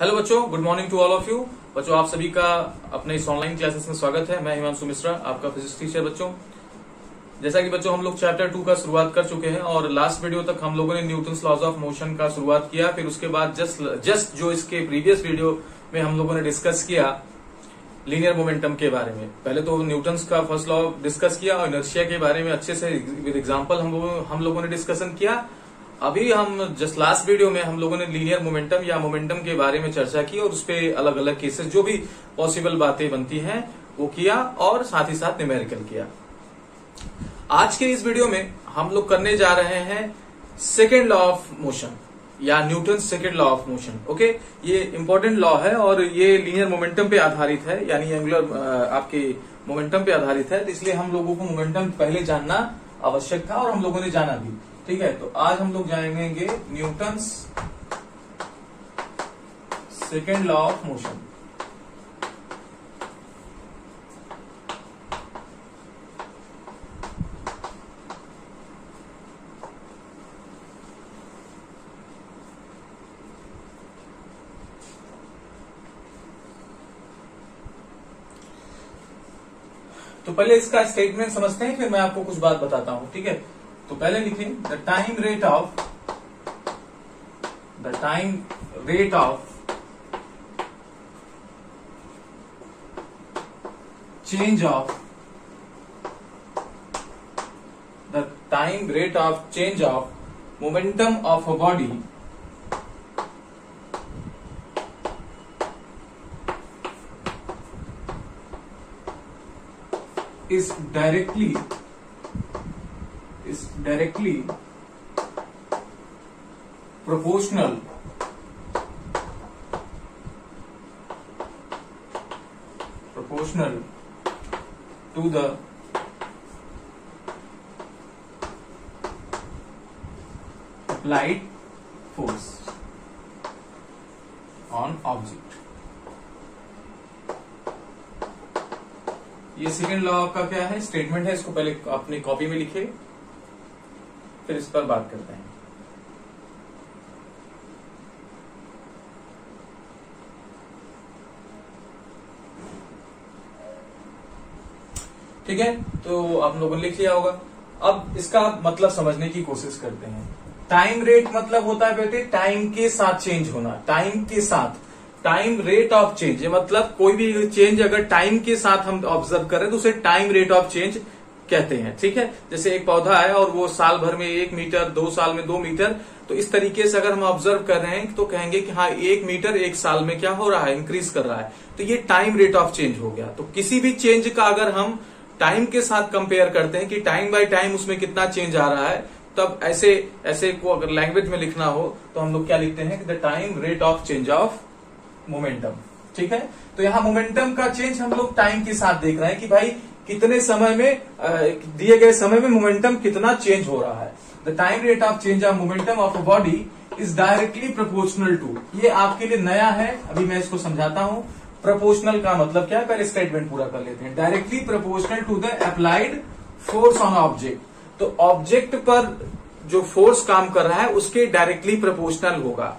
Hello बच्चों, good morning to all of you. बच्चों, आप सभी का अपने इस ऑनलाइन क्लासेस में स्वागत है। मैं हिमांशु मिश्रा, आपका फिजिक्स टीचर। बच्चों, जैसा कि बच्चों हम लोग चैप्टर 2 का शुरुआत कर चुके हैं और लास्ट वीडियो तक हम लोगों ने न्यूटन्स लॉज ऑफ मोशन का शुरुआत किया। फिर उसके बाद जस्ट जो इसके प्रीवियस वीडियो में हम लोगों ने डिस्कस किया लीनियर मोमेंटम के बारे में। पहले तो न्यूटन्स का फर्स्ट लॉ डिस्कस किया और इनर्शिया के बारे में अच्छे से विद एग्जांपल हम लोगों ने डिस्कशन किया। अभी हम जस्ट लास्ट वीडियो में हम लोगों ने लीनियर मोमेंटम या मोमेंटम के बारे में चर्चा की और उस पर अलग अलग केसेस जो भी पॉसिबल बातें बनती हैं वो किया और साथ ही साथ न्यूमेरिकल किया। आज के इस वीडियो में हम लोग करने जा रहे हैं सेकेंड लॉ ऑफ मोशन या Newton's second law of motion. Okay, ये इंपॉर्टेंट लॉ है और ये लीनियर मोमेंटम पे आधारित है, यानी एंगुलर आपके मोमेंटम पे आधारित है। तो इसलिए हम लोगों को मोमेंटम पहले जानना आवश्यक था और हम लोगों ने जाना भी। ठीक है, तो आज हम लोग जानेंगे Newton's second law of motion. तो पहले इसका स्टेटमेंट समझते हैं, फिर मैं आपको कुछ बात बताता हूं। ठीक है, तो पहले लिखें the time rate of change of momentum of a body is directly proportional to the applied force on object। ये सेकेंड लॉ का क्या है, स्टेटमेंट है। इसको पहले अपनी कॉपी में लिखे, फिर इस पर बात करते हैं। ठीक है, तो आप लोगों ने लिख लिया होगा। अब इसका मतलब समझने की कोशिश करते हैं। टाइम रेट मतलब होता है बेटे टाइम के साथ चेंज होना। टाइम के साथ, टाइम रेट ऑफ चेंज, मतलब कोई भी चेंज अगर टाइम के साथ हम ऑब्जर्व करें तो उसे टाइम रेट ऑफ चेंज कहते हैं। ठीक है, जैसे एक पौधा है और वो साल भर में 1 मीटर, 2 साल में 2 मीटर, तो इस तरीके से अगर हम ऑब्जर्व कर रहे हैं तो कहेंगे कि हाँ 1 मीटर 1 साल में क्या हो रहा है, इंक्रीज कर रहा है। तो ये टाइम रेट ऑफ चेंज हो गया। तो किसी भी चेंज का अगर हम टाइम के साथ कंपेयर करते हैं कि टाइम बाय टाइम उसमें कितना चेंज आ रहा है, तब ऐसे को अगर लैंग्वेज में लिखना हो तो हम लोग क्या लिखते हैं कि the time rate of change of momentum. ठीक है, तो यहाँ मोमेंटम का चेंज हम लोग टाइम के साथ देख रहे हैं कि भाई कितने समय में दिए गए समय में मोमेंटम कितना चेंज हो रहा है। The time rate of change of momentum of a body is directly proportional to, ये आपके लिए नया है, अभी मैं इसको समझाता हूं। प्रोपोर्शनल का मतलब क्या, पहले स्टेटमेंट पूरा कर लेते हैं। Directly proportional to the applied force on object, तो ऑब्जेक्ट पर जो फोर्स काम कर रहा है उसके डायरेक्टली प्रोपोर्शनल होगा।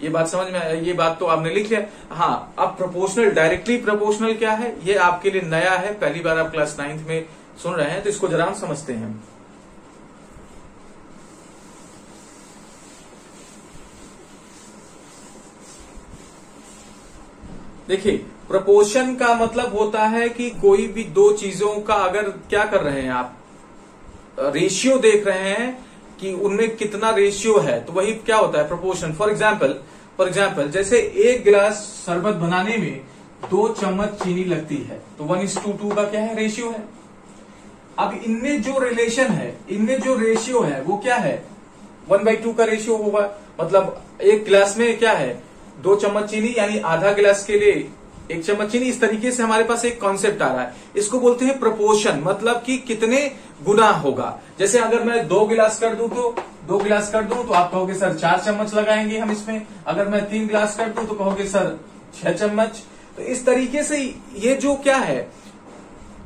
ये बात समझ में आया? ये बात तो आपने लिख लिया। हाँ, अब प्रोपोर्शनल, डायरेक्टली प्रोपोर्शनल क्या है, ये आपके लिए नया है, पहली बार आप क्लास 9th में सुन रहे हैं, तो इसको जरा हम समझते हैं। देखिए, प्रोपोर्शन का मतलब होता है कि कोई भी दो चीजों का अगर क्या कर रहे हैं आप, रेशियो देख रहे हैं कि उनमें कितना रेशियो है, तो वही क्या होता है प्रोपोर्शन। फॉर एग्जाम्पल जैसे 1 गिलास शरबत बनाने में 2 चम्मच चीनी लगती है, तो 1:2 का क्या है, रेशियो है। अब इनमें जो रिलेशन है, इनमें जो रेशियो है वो क्या है, 1/2 का रेशियो होगा। मतलब 1 गिलास में क्या है, 2 चम्मच चीनी, यानी आधा गिलास के लिए 1 चम्मच चीनी। इस तरीके से हमारे पास एक कॉन्सेप्ट आ रहा है, इसको बोलते हैं प्रोपोर्शन, मतलब कि कितने गुना होगा। जैसे अगर मैं 2 गिलास कर दूं तो आप कहोगे सर 4 चम्मच लगाएंगे हम इसमें। अगर मैं 3 गिलास कर दूं तो कहोगे सर 6 चम्मच। तो इस तरीके से ये जो क्या है,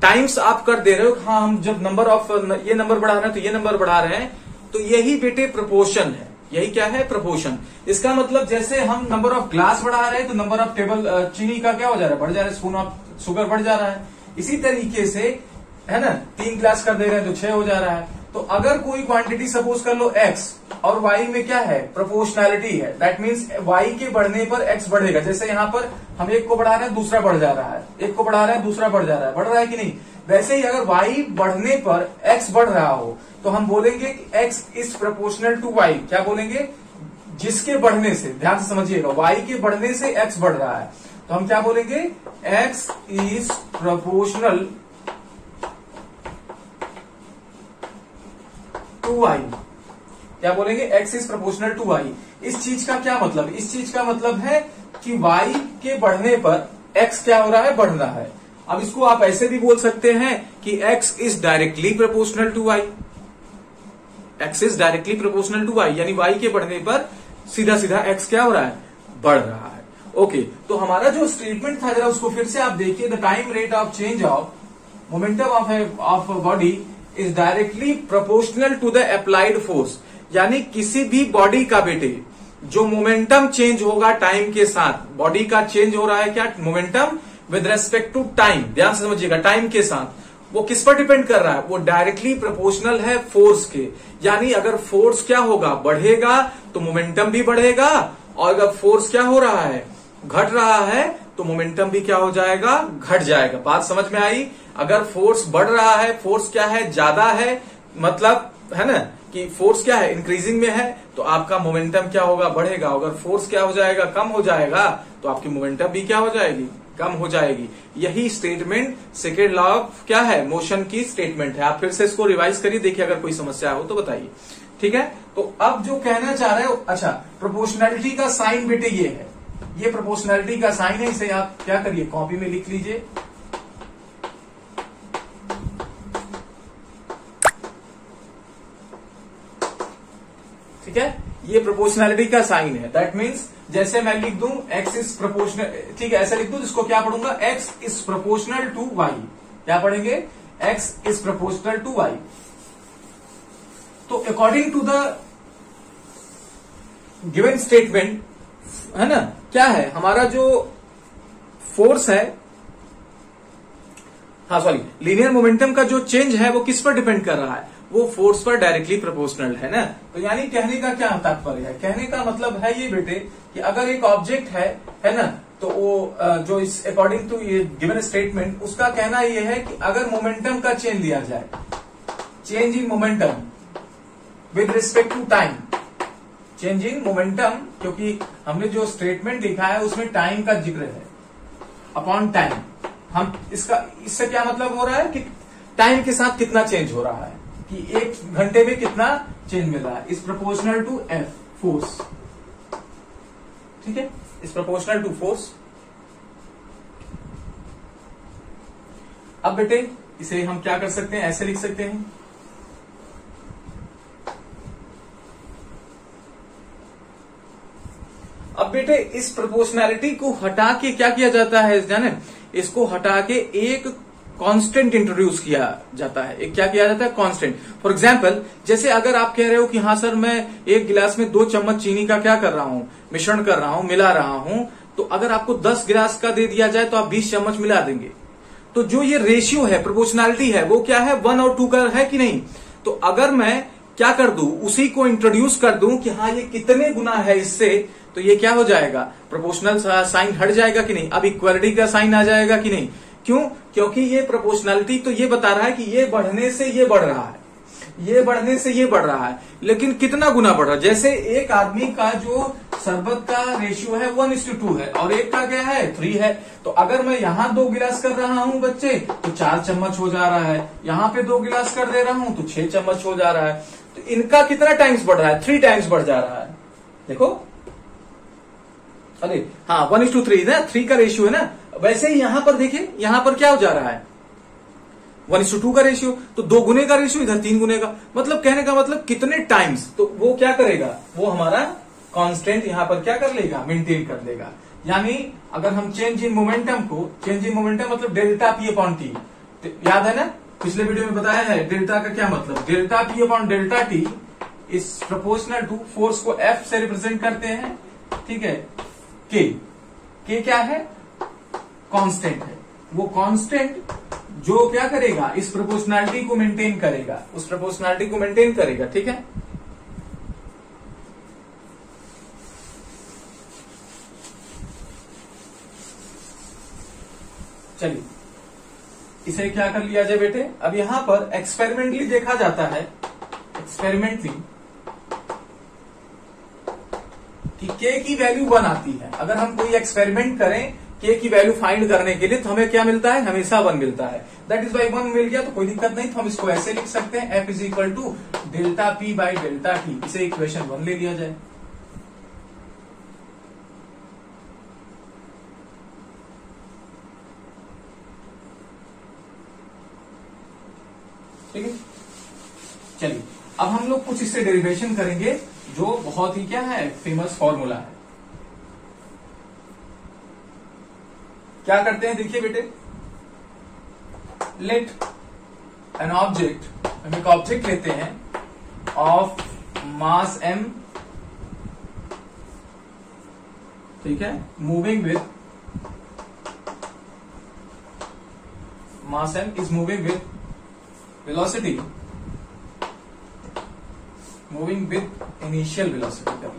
टाइम्स आप कर दे रहे हो। हाँ, हम जब नंबर ऑफ ये नंबर बढ़ा रहे हैं तो ये नंबर बढ़ा रहे हैं, तो यही बेटे प्रोपोर्शन है। यही क्या है, प्रपोर्शन। इसका मतलब जैसे हम नंबर ऑफ ग्लास बढ़ा रहे हैं तो नंबर ऑफ टेबल चीनी का क्या हो जा रहा है, बढ़ जा रहा है, स्पून ऑफ शुगर बढ़ जा रहा है। इसी तरीके से है ना, 3 ग्लास कर दे रहे हैं तो 6 हो जा रहा है। तो अगर कोई क्वांटिटी सपोज कर लो x और y में क्या है, प्रोपोर्शनैलिटी है, दैट मीन्स y के बढ़ने पर x बढ़ेगा। जैसे यहाँ पर हम एक को बढ़ा रहे हैं दूसरा बढ़ जा रहा है, एक को बढ़ा रहे हैं दूसरा बढ़ जा रहा है, बढ़ रहा है कि नहीं। वैसे ही अगर y बढ़ने पर x बढ़ रहा हो तो हम बोलेंगे कि x is proportional to y। क्या बोलेंगे, जिसके बढ़ने से, ध्यान से समझिएगा, y के बढ़ने से x बढ़ रहा है तो हम क्या बोलेंगे, x is proportional to y। क्या बोलेंगे, x is proportional to y। इस चीज का क्या मतलब, इस चीज का मतलब है कि y के बढ़ने पर x क्या हो रहा है, बढ़ रहा है। अब इसको आप ऐसे भी बोल सकते हैं कि x is directly proportional to y। x is directly proportional to y, यानी y के बढ़ने पर सीधा सीधा x क्या हो रहा है, बढ़ रहा है। ओके, तो हमारा जो स्टेटमेंट था जरा उसको फिर से आप देखिए। The time rate of change of momentum of body is directly proportional to the applied force. यानी किसी भी बॉडी का बेटे जो मोमेंटम चेंज होगा टाइम के साथ, बॉडी का चेंज हो रहा है क्या, momentum with respect to time. ध्यान से समझिएगा, टाइम के साथ वो किस पर डिपेंड कर रहा है, वो डायरेक्टली प्रोपोर्शनल है फोर्स के। यानी अगर फोर्स क्या होगा, बढ़ेगा तो मोमेंटम भी बढ़ेगा, और अगर फोर्स क्या हो रहा है, घट रहा है, तो मोमेंटम भी क्या हो जाएगा, घट जाएगा। बात समझ में आई। अगर फोर्स बढ़ रहा है, फोर्स क्या है, ज्यादा है, मतलब है ना कि फोर्स क्या है, इंक्रीजिंग में है, तो आपका मोमेंटम क्या होगा, बढ़ेगा। अगर फोर्स क्या हो जाएगा, कम हो जाएगा, तो आपकी मोमेंटम भी क्या हो जाएगी, कम हो जाएगी। यही स्टेटमेंट सेकेंड लॉ ऑफ क्या है, मोशन की स्टेटमेंट है। आप फिर से इसको रिवाइज करिए, देखिए अगर कोई समस्या हो तो बताइए। ठीक है, तो अब जो कहना चाह रहे हो, अच्छा प्रोपोर्शनैलिटी का साइन बेटे ये है, ये प्रोपोर्शनैलिटी का साइन है, इसे आप क्या करिए, कॉपी में लिख लीजिए। ठीक है, ये प्रोपोर्शनैलिटी का साइन है। दैट मीन्स जैसे मैं लिख दूं x इज प्रोपोर्शनल, ठीक है, ऐसा लिख दूं जिसको क्या पढ़ूंगा, x is proportional to y। क्या पढ़ेंगे, x is proportional to y। तो according to the given statement, है ना, क्या है हमारा जो फोर्स है, हाँ सॉरी, लीनियर मोमेंटम का जो चेंज है वो किस पर डिपेंड कर रहा है, वो फोर्स पर डायरेक्टली प्रोपोर्शनल है ना। तो यानी कहने का क्या तात्पर्य है, कहने का मतलब है ये बेटे कि अगर एक ऑब्जेक्ट है ना, तो वो जो इस अकॉर्डिंग टू ये गिवन स्टेटमेंट, उसका कहना ये है कि अगर मोमेंटम का चेंज लिया जाए, change in momentum with respect to time, change in momentum, क्योंकि हमने जो स्टेटमेंट लिखा है उसमें टाइम का जिक्र है, अपॉन टाइम। हम इससे क्या मतलब हो रहा है कि टाइम के साथ कितना चेंज हो रहा है, कि 1 घंटे में कितना चेंज मिल रहा है, is proportional to F force. ठीक है, इज प्रोपोर्शनल टू फोर्स। अब बेटे इसे हम क्या कर सकते हैं, ऐसे लिख सकते हैं, अब बेटे इस प्रोपोर्शनैलिटी को हटा के क्या किया जाता है, जाने, इसको हटा के एक कांस्टेंट इंट्रोड्यूस किया जाता है। एक क्या किया जाता है, कांस्टेंट। फॉर एग्जांपल, जैसे अगर आप कह रहे हो कि हाँ सर मैं एक गिलास में 2 चम्मच चीनी का क्या कर रहा हूं, मिश्रण कर रहा हूं, मिला रहा हूं, तो अगर आपको 10 गिलास का दे दिया जाए तो आप 20 चम्मच मिला देंगे। तो जो ये रेशियो है, प्रोपोर्शनैलिटी है, वो क्या है, 1 और 2 का है कि नहीं। तो अगर मैं क्या कर दूं, उसी को इंट्रोड्यूस कर दूं कि हाँ ये कितने गुना है इससे, तो ये क्या हो जाएगा, प्रोपोर्शनल साइन हट जाएगा कि नहीं, अब इक्वालिटी का साइन आ जाएगा कि नहीं। क्यों, क्योंकि ये प्रोपोर्शनैलिटी तो ये बता रहा है कि ये बढ़ने से ये बढ़ रहा है, ये बढ़ने से ये बढ़ रहा है, लेकिन कितना गुना बढ़ रहा है। जैसे एक आदमी का जो शरबत का रेशियो है 1:2 है और एक का क्या है 3 है। तो अगर मैं यहाँ 2 गिलास कर रहा हूँ बच्चे तो 4 चम्मच हो जा रहा है, यहाँ पे 2 गिलास कर दे रहा हूँ तो 6 चम्मच हो जा रहा है। तो इनका कितना टाइम्स बढ़ रहा है, 3 टाइम्स बढ़ जा रहा है। देखो, अरे हाँ 1:3 ना, 3 का रेशियो है ना। वैसे ही यहां पर देखिए, यहां पर क्या हो जा रहा है, 1:2 का रेशियो, तो 2 गुने का रेशियो, इधर 3 गुने का। मतलब कहने का मतलब कितने टाइम्स, तो वो क्या करेगा, वो हमारा कांस्टेंट यहां पर क्या कर लेगा, मेंटेन कर लेगा। यानी अगर हम चेंज इन मोमेंटम को, चेंज इन मोमेंटम मतलब डेल्टा पी अपॉन टी, याद है ना, पिछले वीडियो में बताया है डेल्टा का क्या मतलब, delta P upon delta T is proportional to, force को F से रिप्रेजेंट करते हैं, ठीक है, K क्या है, कांस्टेंट है, वो कांस्टेंट जो क्या करेगा, इस प्रोपोर्शनैलिटी को मेंटेन करेगा, उस प्रोपोर्शनैलिटी को मेंटेन करेगा, ठीक है। चलिए इसे क्या कर लिया जाए बेटे, अब यहां पर एक्सपेरिमेंटली देखा जाता है, एक्सपेरिमेंटली कि K की वैल्यू 1 आती है। अगर हम कोई एक्सपेरिमेंट करें K की वैल्यू फाइंड करने के लिए तो हमें क्या मिलता है, हमेशा 1 मिलता है। दैट इज बाई 1 मिल गया तो कोई दिक्कत नहीं, तो हम इसको ऐसे लिख सकते हैं F is equal to delta P by delta T, इसे इक्वेशन 1 ले लिया जाए। ठीक है, चलिए अब हम लोग कुछ इससे डेरिवेशन करेंगे जो बहुत ही क्या है, फेमस फॉर्मूला है। क्या करते हैं, देखिए बेटे, लेट एन ऑब्जेक्ट, हम एक ऑब्जेक्ट लेते हैं ऑफ मास m, ठीक है, moving with mass m is moving with velocity, moving with initial velocity कर लें।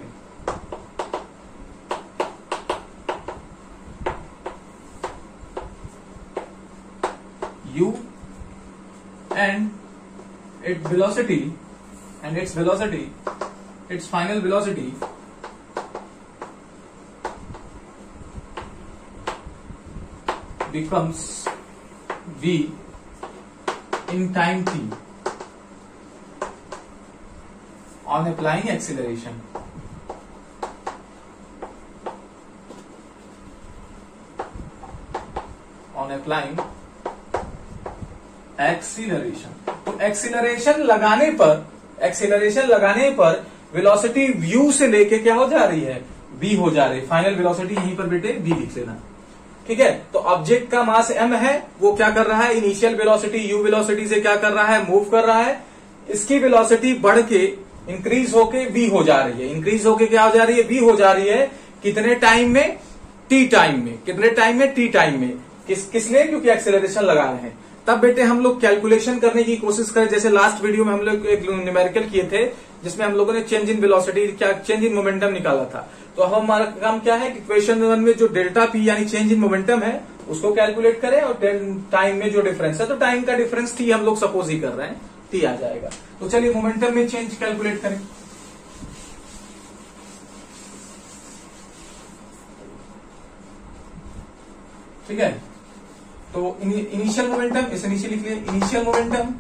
u and its velocity, its final velocity becomes v in time t on applying acceleration. On applying acceleration. तो acceleration लगाने पर velocity v से लेके क्या हो जा रही है, v हो जा रही है। फाइनल वेलोसिटी यहीं पर बेटे v लिख लेना, ठीक है। तो ऑब्जेक्ट का मास m है, वो क्या कर रहा है, इनिशियल वेलोसिटी u वेलोसिटी से क्या कर रहा है, मूव कर रहा है। इसकी वेलोसिटी बढ़ के इंक्रीज होके v हो जा रही है, इंक्रीज होके क्या हो जा रही है, v हो जा रही है। कितने टाइम में, t टाइम में, कितने टाइम में, t टाइम में। किसने, क्योंकि एक्सेलरेशन लगा रहे हैं। तब बेटे हम लोग कैलकुलेशन करने की कोशिश करें, जैसे लास्ट वीडियो में हम लोग एक न्यूमेरिकल किए थे जिसमें हम लोगों ने चेंज इन वेलोसिटी, क्या चेंज इन मोमेंटम निकाला था। तो अब हमारा काम क्या है कि इक्वेशन 1 में जो डेल्टा पी यानी चेंज इन मोमेंटम है उसको कैलकुलेट करें, और टाइम में जो डिफरेंस है, तो टाइम का डिफरेंस टी हम लोग सपोज ही कर रहे हैं, टी आ जाएगा। तो चलिए मोमेंटम में चेंज कैलकुलेट करें। ठीक है, तो इनिशियल मोमेंटम, इसे नीचे लिख लिया, इनिशियल मोमेंटम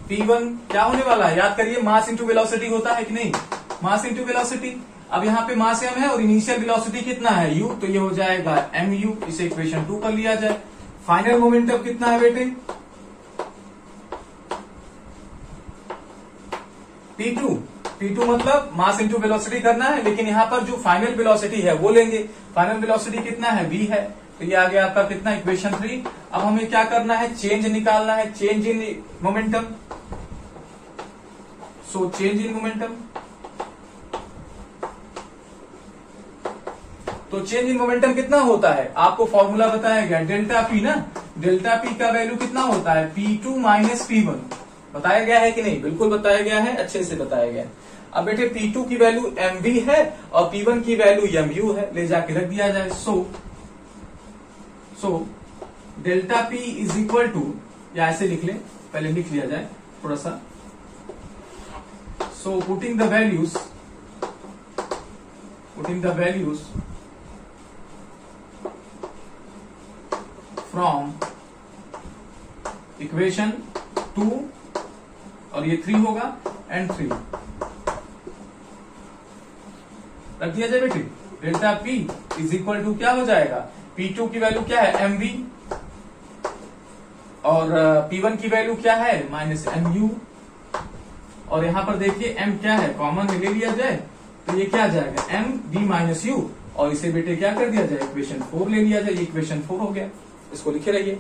P1 क्या होने वाला है, याद करिए, मास इंटू वेलोसिटी होता है कि नहीं, मास इंटू वेलोसिटी। अब यहाँ पे मास m है और इनिशियल वेलोसिटी कितना है, u, तो ये हो जाएगा mu, इसे इक्वेशन 2 कर लिया जाए। फाइनल मोमेंटम कितना है बेटे, P2 मतलब मास इंटू वेलोसिटी करना है, लेकिन यहाँ पर जो फाइनल वेलोसिटी है वो लेंगे। फाइनल वेलोसिटी कितना है, v है, तो ये आ गया आपका कितना, इक्वेशन 3। अब हमें क्या करना है, चेंज निकालना है, change in momentum. So change in momentum, तो चेंज इन मोमेंटम कितना होता है, आपको फॉर्मूला बताया गया, डेल्टा पी ना, डेल्टा पी का वैल्यू कितना होता है, P2 माइनस P1। बताया गया है कि नहीं, बिल्कुल बताया गया है, अच्छे से बताया गया है। अब बेटे P2 की वैल्यू mv है और P1 की वैल्यू mu है, ले जाके रख दिया जाए। So delta P is equal to, या ऐसे लिख ले, पहले लिख लिया जाए थोड़ा सा। So putting the values from equation 2, और ये 3 होगा, एंड 3 रख दिया जाए बेटे। Delta P is equal to क्या हो जाएगा, P2 की वैल्यू क्या है, mv, और P1 की वैल्यू क्या है, माइनस mu, और यहां पर देखिए m क्या है, कॉमन में ले लिया जाए, तो ये क्या आ जाएगा, mv माइनस u, और इसे बेटे क्या कर दिया जाए, इक्वेशन 4 ले लिया जाए। ये इक्वेशन 4 हो गया, इसको लिखे रहिए।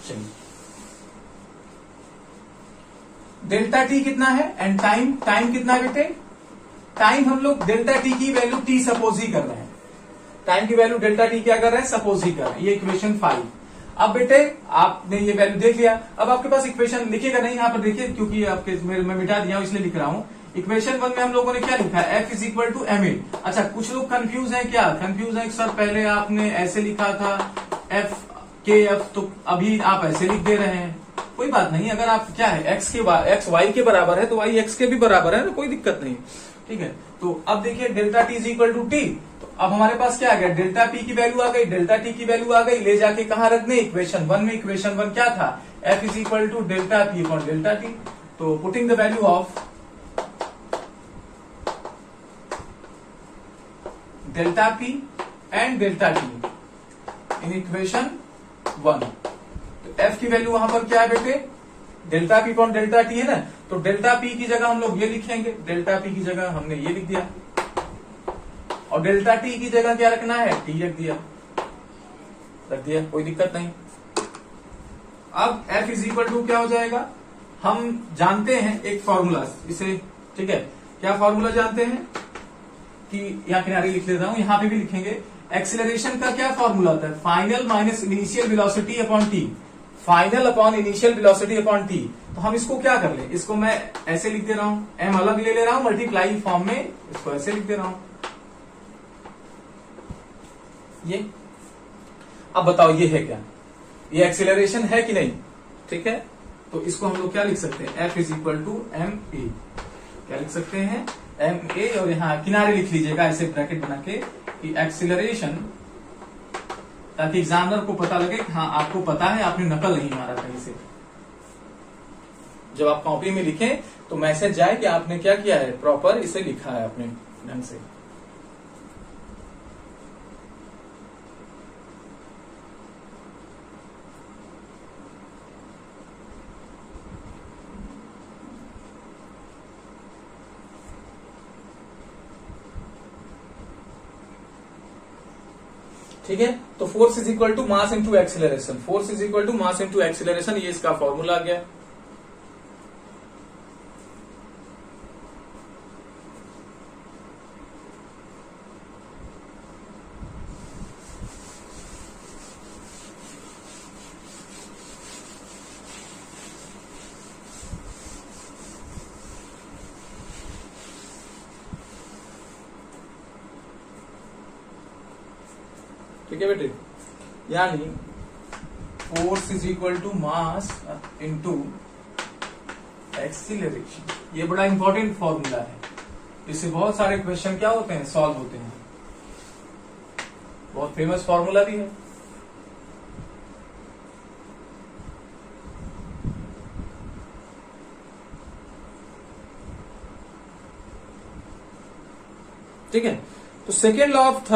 चलिए, डेल्टा टी कितना है एंड टाइम कितना है बेटे? टाइम हम लोग डेल्टा टी की वैल्यू टी सपोज ही कर रहे हैं। टाइम की वैल्यू डेल्टा टी क्या कर रहे हैं? सपोज ही कर रहे हैं। ये इक्वेशन 5। अब बेटे आपने ये वैल्यू देख लिया, अब आपके पास इक्वेशन लिखेगा नहीं, यहां पर देखिए, क्योंकि आपके मैं मिटा दिया हूं इसलिए लिख रहा हूं। इक्वेशन 1 में हम लोगों ने क्या लिखा है? F is equal to M A. अच्छा, कुछ लोग कंफ्यूज हैं, क्या कंफ्यूज है? सर पहले आपने ऐसे लिखा था एफ के एफ, तो अभी आप ऐसे लिख दे रहे हैं। कोई बात नहीं, अगर आप क्या है एक्स वाई के बराबर है तो वाई एक्स के भी बराबर है ना, कोई दिक्कत नहीं, ठीक है। तो अब देखिए delta T is equal to T, तो अब हमारे पास क्या आ गया? डेल्टा पी की वैल्यू आ गई, डेल्टा टी की वैल्यू आ गई, ले जाके कहां रख दें? इक्वेशन 1 में। इक्वेशन 1 क्या था? F is equal to delta P upon delta T. तो putting the value of delta P and delta T in equation 1, तो एफ की वैल्यू वहां पर क्या है बेटे? Delta P upon delta T है ना, तो डेल्टा पी की जगह हम लोग ये लिखेंगे, डेल्टा पी की जगह हमने ये लिख दिया, और डेल्टा टी की जगह क्या रखना है? टी रख दिया, कोई दिक्कत नहीं। अब एफ इज इक्वल टू क्या हो जाएगा? हम जानते हैं एक फॉर्मूला इसे, ठीक है। क्या फॉर्मूला जानते हैं कि यहां किनारे लिख लेता हूं, यहां पे भी लिखेंगे। एक्सीलरेशन का क्या फॉर्मूला होता है? Final minus initial velocity upon T, final upon initial velocity upon T. तो हम इसको क्या कर ले, इसको मैं ऐसे लिख दे रहा हूं, एम अलग ले रहा हूं, मल्टीप्लाई फॉर्म में इसको ऐसे लिख दे रहा हूं ये। अब बताओ ये है क्या? ये एक्सीलरेशन है कि नहीं? ठीक है, तो इसको हम लोग क्या लिख सकते हैं? F is equal to M A. क्या लिख सकते हैं? एम ए, और यहां किनारे लिख लीजिएगा ऐसे ब्रैकेट बना के कि एक्सीलरेशन, ताकि एग्जामिनर को पता लगे कि हाँ आपको पता है, आपने नकल नहीं मारा कहीं से। जब आप कॉपी में लिखें तो मैसेज जाए कि आपने क्या किया है, प्रॉपर इसे लिखा है अपने ढंग से। ठीक है, तो force is equal to mass into acceleration, force is equal to mass into acceleration, ये इसका फॉर्मूला आ गया। ठीक है बेटे, यानी force is equal to mass into acceleration, ये बड़ा इंपॉर्टेंट फॉर्मूला है। इससे बहुत सारे क्वेश्चन क्या होते हैं, सॉल्व होते हैं। बहुत फेमस फॉर्मूला भी है। ठीक है, तो second law of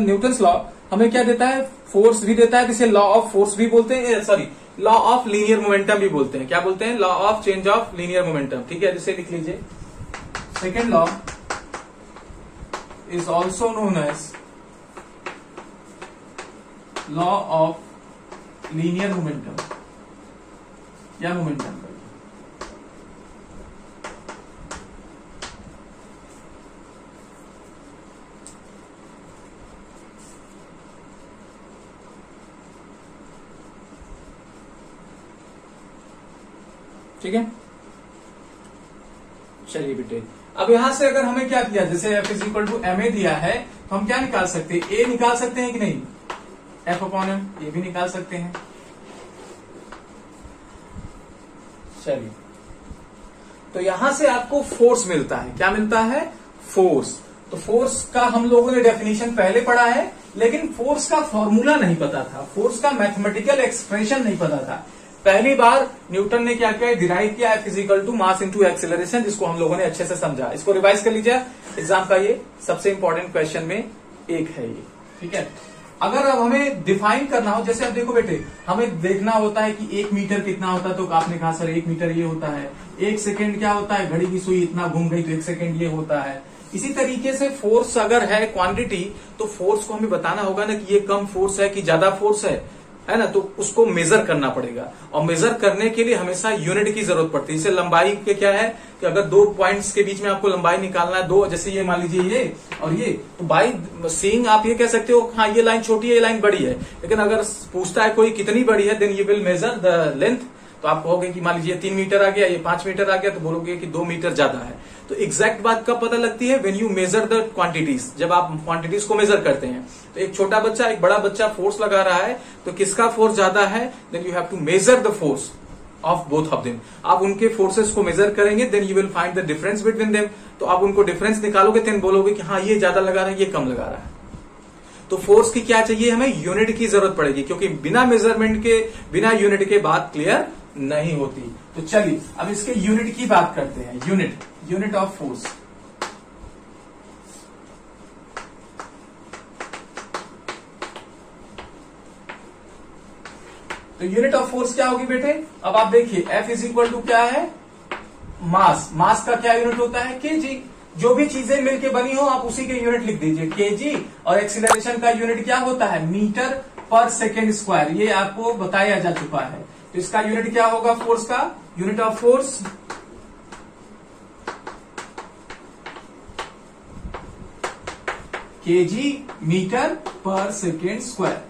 Newton's law हमें क्या देता है? फोर्स भी देता है, जिसे लॉ ऑफ फोर्स भी बोलते हैं, sorry law of linear momentum भी बोलते हैं। क्या बोलते हैं? Law of change of linear momentum. ठीक है, जिसे लिख लीजिए, second law is also known as law of linear momentum या मोमेंटम। ठीक है, चलिए बेटे, अब यहां से अगर हमें क्या दिया, जैसे F is equal to M A दिया है, तो हम क्या निकाल सकते हैं? ए निकाल सकते हैं कि नहीं? एफ अपॉन एम, ये भी निकाल सकते हैं। चलिए, तो यहां से आपको फोर्स मिलता है। क्या मिलता है? फोर्स। तो फोर्स का हम लोगों ने डेफिनेशन पहले पढ़ा है, लेकिन फोर्स का फॉर्मूला नहीं पता था, फोर्स का मैथमेटिकल एक्सप्रेशन नहीं पता था। पहली बार न्यूटन ने क्या किया, डिराइव किया F is equal to mass into acceleration, जिसको हम लोगों ने अच्छे से समझा। इसको रिवाइज कर लीजिए, एग्जाम का ये सबसे इंपॉर्टेंट क्वेश्चन में एक है ये। ठीक है, अगर अब हमें डिफाइन करना हो, जैसे अब देखो बेटे, हमें देखना होता है कि 1 मीटर कितना होता है, तो आपने कहा सर 1 मीटर ये होता है। 1 सेकेंड क्या होता है, घड़ी की सुई इतना घूम गई तो 1 सेकेंड ये होता है। इसी तरीके से फोर्स अगर है क्वांटिटी, तो फोर्स को हमें बताना होगा ना कि ये कम फोर्स है कि ज्यादा फोर्स है। है ना, तो उसको मेजर करना पड़ेगा। और मेजर करने के लिए हमेशा यूनिट की जरूरत पड़ती है। जैसे लंबाई के क्या है कि अगर दो पॉइंट्स के बीच में आपको लंबाई निकालना है, दो, जैसे ये मान लीजिए ये और ये, तो बाई सीइंग आप ये कह सकते हो हाँ ये लाइन छोटी है, ये लाइन बड़ी है। लेकिन अगर पूछता है कोई कितनी बड़ी है, then you will measure the length. तो आप कहोगे कि मान लीजिए 3 मीटर आ गया, ये 5 मीटर आ गया, तो बोलोगे कि 2 मीटर ज्यादा है। तो एग्जैक्ट बात कब पता लगती है? When you measure the quantities, जब आप क्वांटिटीज को मेजर करते हैं। तो एक छोटा बच्चा एक बड़ा बच्चा फोर्स लगा रहा है, तो किसका फोर्स ज्यादा है, then you have to measure the force of both of them. आप उनके फोर्सेस को मेजर करेंगे, then you will find the difference between them. तो आप उनको डिफरेंस निकालोगे, देन बोलोगे कि हाँ ये ज्यादा लगा रहा है, ये कम लगा रहा है। तो फोर्स की क्या चाहिए हमें? यूनिट की जरूरत पड़ेगी, क्योंकि बिना मेजरमेंट के, बिना यूनिट के बात क्लियर नहीं होती। तो चलिए अब इसके यूनिट की बात करते हैं। Unit of force. तो यूनिट ऑफ फोर्स क्या होगी बेटे? अब आप देखिए F इज इक्वल टू क्या है? मास। मास का क्या यूनिट होता है? केजी। जो भी चीजें मिलके बनी हो आप उसी के यूनिट लिख दीजिए केजी। और एक्सीलरेशन का यूनिट क्या होता है? Metre per second square. ये आपको बताया जा चुका है। तो इसका यूनिट क्या होगा फोर्स का? Unit of force KG meter per second square.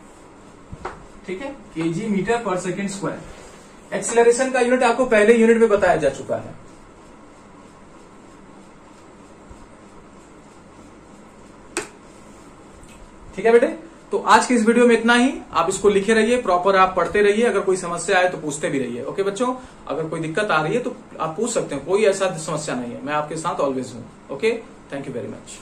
ठीक है, KG meter per second square. Acceleration का यूनिट आपको पहले यूनिट में बताया जा चुका है। ठीक है बेटे, तो आज की इस वीडियो में इतना ही। आप इसको लिखे रहिए, प्रॉपर आप पढ़ते रहिए। अगर कोई समस्या आए तो पूछते भी रहिए। ओके बच्चों, अगर कोई दिक्कत आ रही है तो आप पूछ सकते हैं, कोई ऐसा समस्या नहीं है। मैं आपके साथ ऑलवेज हूं। Okay, thank you very much.